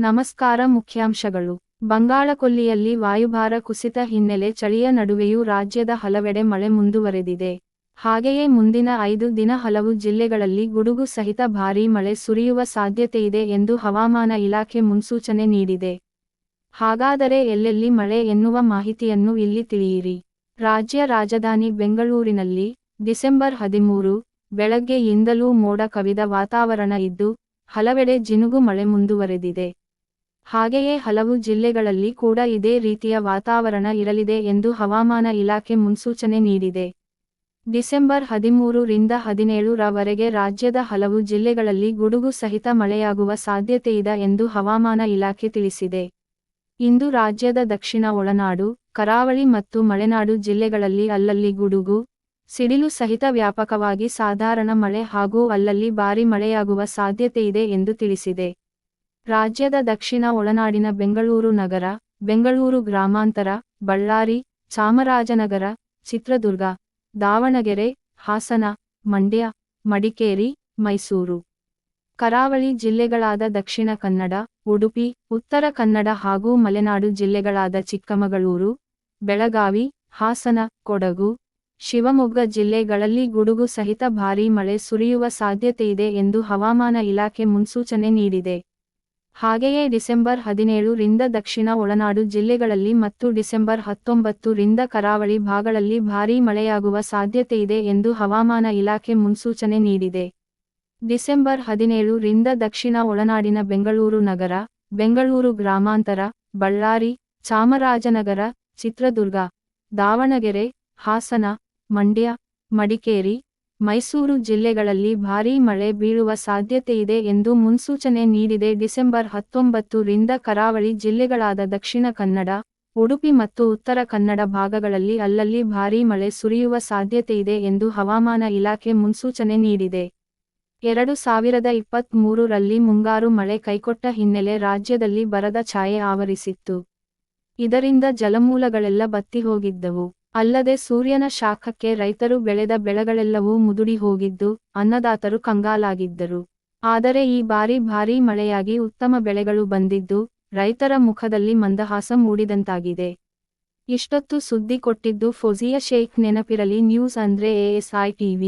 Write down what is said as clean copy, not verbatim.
ನಮಸ್ಕಾರ. ಮುಖ್ಯಾಂಶಗಳು. ಬಂಗಾಳಕೊಲ್ಲಿಯಲ್ಲಿ ವಾಯುಭಾರ ಕುಸಿತ ಹಿನ್ನೆಲೆ ಚಳಿಯ ನಡುವೆಯೂ ರಾಜ್ಯದ ಹಲವೆಡೆ ಮಳೆ ಮುಂದುವರೆದಿದೆ. ಹಾಗೆಯೇ ಮುಂದಿನ 5 ದಿನ ಹಲವು ಜಿಲ್ಲೆಗಳಲ್ಲಿ ಗುಡುಗು ಸಹಿತ ಭಾರೀ ಮಳೆ ಸುರಿಯುವ ಸಾಧ್ಯತೆಯಿದೆ ಎಂದು ಹವಾಮಾನ ಇಲಾಖೆ ಮುನ್ಸೂಚನೆ ನೀಡಿದೆ. ಹಾಗಾದರೆ ಎಲ್ಲೆಲ್ಲಿ ಮಳೆ ಎನ್ನುವ ಮಾಹಿತಿಯನ್ನು ಇಲ್ಲಿ ತಿಳಿಯಿರಿ. ರಾಜ್ಯ ರಾಜಧಾನಿ ಬೆಂಗಳೂರಿನಲ್ಲಿ ಡಿಸೆಂಬರ್ 13 ಬೆಳಗ್ಗೆಯಿಂದಲೂ ಮೋಡ ಕವಿದ ವಾತಾವರಣ ಇದ್ದು, ಹಲವೆಡೆ ಜಿನುಗು ಮಳೆ ಮುಂದುವರೆದಿದೆ. ಹಾಗೆಯೇ ಹಲವು ಜಿಲ್ಲೆಗಳಲ್ಲಿ ಕೂಡ ಇದೇ ರೀತಿಯ ವಾತಾವರಣ ಇರಲಿದೆ ಎಂದು ಹವಾಮಾನ ಇಲಾಖೆ ಮುನ್ಸೂಚನೆ ನೀಡಿದೆ. ಡಿಸೆಂಬರ್ 13 ರಿಂದ 17 ರವರೆಗೆ ರಾಜ್ಯದ ಹಲವು ಜಿಲ್ಲೆಗಳಲ್ಲಿ ಗುಡುಗು ಸಹಿತ ಮಳೆಯಾಗುವ ಸಾಧ್ಯತೆಯಿದೆ ಎಂದು ಹವಾಮಾನ ಇಲಾಖೆ ತಿಳಿಸಿದೆ. ಇಂದು ರಾಜ್ಯದ ದಕ್ಷಿಣ ಒಳನಾಡು, ಕರಾವಳಿ ಮತ್ತು ಮಲೆನಾಡು ಜಿಲ್ಲೆಗಳಲ್ಲಿ ಅಲ್ಲಲ್ಲಿ ಗುಡುಗು, ಸಿಡಿಲು ಸಹಿತ ವ್ಯಾಪಕವಾಗಿ ಸಾಧಾರಣ ಮಳೆ ಹಾಗೂ ಅಲ್ಲಲ್ಲಿ ಭಾರೀ ಮಳೆಯಾಗುವ ಸಾಧ್ಯತೆಯಿದೆ ಎಂದು ತಿಳಿಸಿದೆ. ರಾಜ್ಯದ ದಕ್ಷಿಣ ಒಳನಾಡಿನ ಬೆಂಗಳೂರು ನಗರ, ಬೆಂಗಳೂರು ಗ್ರಾಮಾಂತರ, ಬಳ್ಳಾರಿ, ಚಾಮರಾಜನಗರ, ಚಿತ್ರದುರ್ಗ, ದಾವಣಗೆರೆ, ಹಾಸನ, ಮಂಡ್ಯ, ಮಡಿಕೇರಿ, ಮೈಸೂರು. ಕರಾವಳಿ ಜಿಲ್ಲೆಗಳಾದ ದಕ್ಷಿಣ ಕನ್ನಡ, ಉಡುಪಿ, ಉತ್ತರ ಕನ್ನಡ ಹಾಗೂ ಮಲೆನಾಡು ಜಿಲ್ಲೆಗಳಾದ ಚಿಕ್ಕಮಗಳೂರು, ಬೆಳಗಾವಿ, ಹಾಸನ, ಕೊಡಗು, ಶಿವಮೊಗ್ಗ ಜಿಲ್ಲೆಗಳಲ್ಲಿ ಗುಡುಗು ಸಹಿತ ಭಾರೀ ಮಳೆ ಸುರಿಯುವ ಸಾಧ್ಯತೆಯಿದೆ ಎಂದು ಹವಾಮಾನ ಇಲಾಖೆ ಮುನ್ಸೂಚನೆ ನೀಡಿದೆ. ಹಾಗೆಯೇ ಡಿಸೆಂಬರ್ 17 ರಿಂದ ದಕ್ಷಿಣ ಒಳನಾಡು ಜಿಲ್ಲೆಗಳಲ್ಲಿ ಮತ್ತು ಡಿಸೆಂಬರ್ 19 ರಿಂದ ಕರಾವಳಿ ಭಾಗಗಳಲ್ಲಿ ಭಾರೀ ಮಳೆಯಾಗುವ ಸಾಧ್ಯತೆಯಿದೆ ಎಂದು ಹವಾಮಾನ ಇಲಾಖೆ ಮುನ್ಸೂಚನೆ ನೀಡಿದೆ. ಡಿಸೆಂಬರ್ 17 ರಿಂದ ದಕ್ಷಿಣ ಒಳನಾಡಿನ ಬೆಂಗಳೂರು ನಗರ, ಬೆಂಗಳೂರು ಗ್ರಾಮಾಂತರ, ಬಳ್ಳಾರಿ, ಚಾಮರಾಜನಗರ, ಚಿತ್ರದುರ್ಗ, ದಾವಣಗೆರೆ, ಹಾಸನ, ಮಂಡ್ಯ, ಮಡಿಕೇರಿ, ಮೈಸೂರು ಜಿಲ್ಲೆಗಳಲ್ಲಿ ಭಾರೀ ಮಳೆ ಬೀಳುವ ಸಾಧ್ಯತೆಯಿದೆ ಎಂದು ಮುನ್ಸೂಚನೆ ನೀಡಿದೆ. ಡಿಸೆಂಬರ್ 19 ರಿಂದ ಕರಾವಳಿ ಜಿಲ್ಲೆಗಳಾದ ದಕ್ಷಿಣ ಕನ್ನಡ, ಉಡುಪಿ ಮತ್ತು ಉತ್ತರ ಕನ್ನಡ ಭಾಗಗಳಲ್ಲಿ ಅಲ್ಲಲ್ಲಿ ಭಾರೀ ಮಳೆ ಸುರಿಯುವ ಸಾಧ್ಯತೆಯಿದೆ ಎಂದು ಹವಾಮಾನ ಇಲಾಖೆ ಮುನ್ಸೂಚನೆ ನೀಡಿದೆ. 2023 ರಲ್ಲಿ ಮುಂಗಾರು ಮಳೆ ಕೈಕೊಟ್ಟ ಹಿನ್ನೆಲೆ ರಾಜ್ಯದಲ್ಲಿ ಬರದ ಛಾಯೆ ಆವರಿಸಿತ್ತು. ಇದರಿಂದ ಜಲಮೂಲಗಳೆಲ್ಲ ಬತ್ತಿ ಹೋಗಿದ್ದವು. ಅಲ್ಲದೆ ಸೂರ್ಯನ ಶಾಖಕ್ಕೆ ರೈತರು ಬೆಳೆದ ಬೆಳೆಗಳೆಲ್ಲವೂ ಮುದುಡಿ ಹೋಗಿದ್ದು, ಅನ್ನದಾತರು ಕಂಗಾಲಾಗಿದ್ದರು. ಆದರೆ ಈ ಬಾರಿ ಭಾರೀ ಮಳೆಯಾಗಿ ಉತ್ತಮ ಬೆಳೆಗಳು ಬಂದಿದ್ದು, ರೈತರ ಮುಖದಲ್ಲಿ ಮಂದಹಾಸ ಮೂಡಿದಂತಾಗಿದೆ. ಇಷ್ಟೊತ್ತು ಸುದ್ದಿ ಕೊಟ್ಟಿದ್ದು ಫೌಜಿಯಾ ಶೇಖ್. ನೆನಪಿರಲಿ, ನ್ಯೂಸ್ ಅಂದ್ರೆ ASI TV.